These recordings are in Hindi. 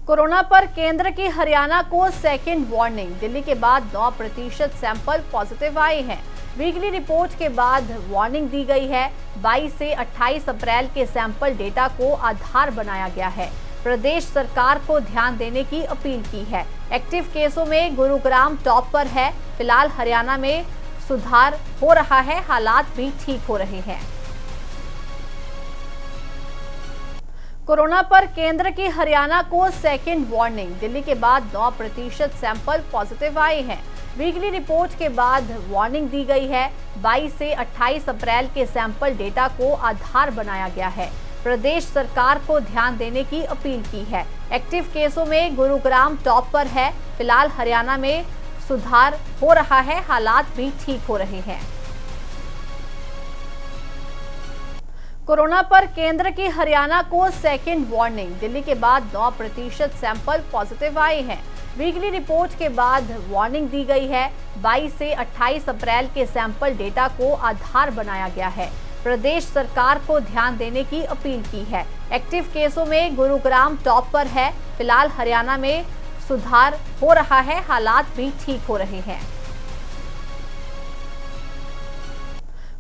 कोरोना पर केंद्र की हरियाणा को सेकेंड वार्निंग। दिल्ली के बाद 9% सैंपल पॉजिटिव आए हैं। वीकली रिपोर्ट के बाद वार्निंग दी गई है। 22 से 28 अप्रैल के सैंपल डेटा को आधार बनाया गया है। प्रदेश सरकार को ध्यान देने की अपील की है। एक्टिव केसों में गुरुग्राम टॉप पर है। फिलहाल हरियाणा में सुधार हो रहा है, हालात भी ठीक हो रहे हैं। कोरोना पर केंद्र की हरियाणा को सेकेंड वार्निंग। दिल्ली के बाद 9% सैंपल पॉजिटिव आए हैं। वीकली रिपोर्ट के बाद वार्निंग दी गई है। 22 से 28 अप्रैल के सैंपल डेटा को आधार बनाया गया है। प्रदेश सरकार को ध्यान देने की अपील की है। एक्टिव केसों में गुरुग्राम टॉप पर है। फिलहाल हरियाणा में सुधार हो रहा है, हालात भी ठीक हो रहे हैं। कोरोना पर केंद्र की हरियाणा को सेकेंड वार्निंग। दिल्ली के बाद 9% सैंपल पॉजिटिव आए हैं। वीकली रिपोर्ट के बाद वार्निंग दी गई है। 22 से 28 अप्रैल के सैंपल डेटा को आधार बनाया गया है। प्रदेश सरकार को ध्यान देने की अपील की है। एक्टिव केसों में गुरुग्राम टॉप पर है। फिलहाल हरियाणा में सुधार हो रहा है, हालात भी ठीक हो रहे हैं।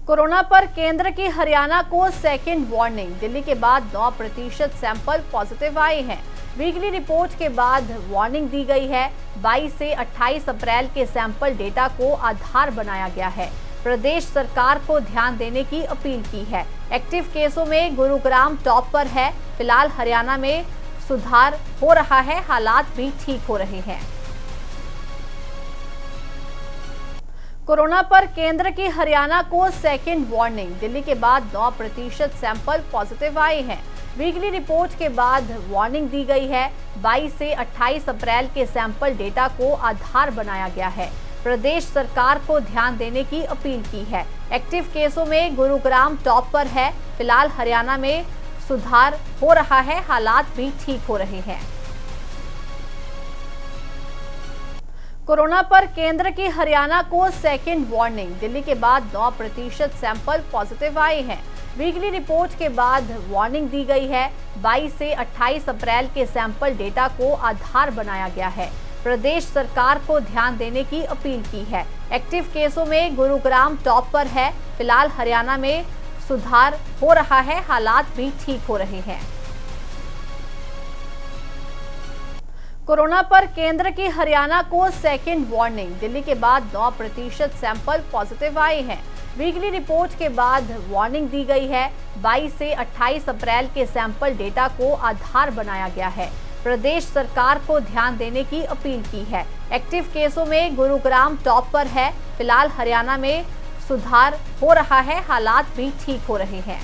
कोरोना पर केंद्र की हरियाणा को सेकेंड वार्निंग। दिल्ली के बाद 9% सैंपल पॉजिटिव आए हैं। वीकली रिपोर्ट के बाद वार्निंग दी गई है। 22 से 28 अप्रैल के सैंपल डेटा को आधार बनाया गया है। प्रदेश सरकार को ध्यान देने की अपील की है। एक्टिव केसों में गुरुग्राम टॉप पर है। फिलहाल हरियाणा में सुधार हो रहा है, हालात भी ठीक हो रहे हैं। कोरोना पर केंद्र की हरियाणा को सेकेंड वार्निंग। दिल्ली के बाद 9% सैंपल पॉजिटिव आए हैं। वीकली रिपोर्ट के बाद वार्निंग दी गई है। 22 से 28 अप्रैल के सैंपल डेटा को आधार बनाया गया है। प्रदेश सरकार को ध्यान देने की अपील की है। एक्टिव केसों में गुरुग्राम टॉप पर है। फिलहाल हरियाणा में सुधार हो रहा है, हालात भी ठीक हो रहे हैं। कोरोना पर केंद्र की हरियाणा को सेकेंड वार्निंग। दिल्ली के बाद 9% सैंपल पॉजिटिव आए हैं। वीकली रिपोर्ट के बाद वार्निंग दी गई है। 22 से 28 अप्रैल के सैंपल डेटा को आधार बनाया गया है। प्रदेश सरकार को ध्यान देने की अपील की है। एक्टिव केसों में गुरुग्राम टॉप पर है। फिलहाल हरियाणा में सुधार हो रहा है, हालात भी ठीक हो रहे हैं। कोरोना पर केंद्र की हरियाणा को सेकेंड वार्निंग। दिल्ली के बाद 9% सैंपल पॉजिटिव आए हैं। वीकली रिपोर्ट के बाद वार्निंग दी गई है। 22 से 28 अप्रैल के सैंपल डेटा को आधार बनाया गया है। प्रदेश सरकार को ध्यान देने की अपील की है। एक्टिव केसों में गुरुग्राम टॉप पर है। फिलहाल हरियाणा में सुधार हो रहा है, हालात भी ठीक हो रहे हैं।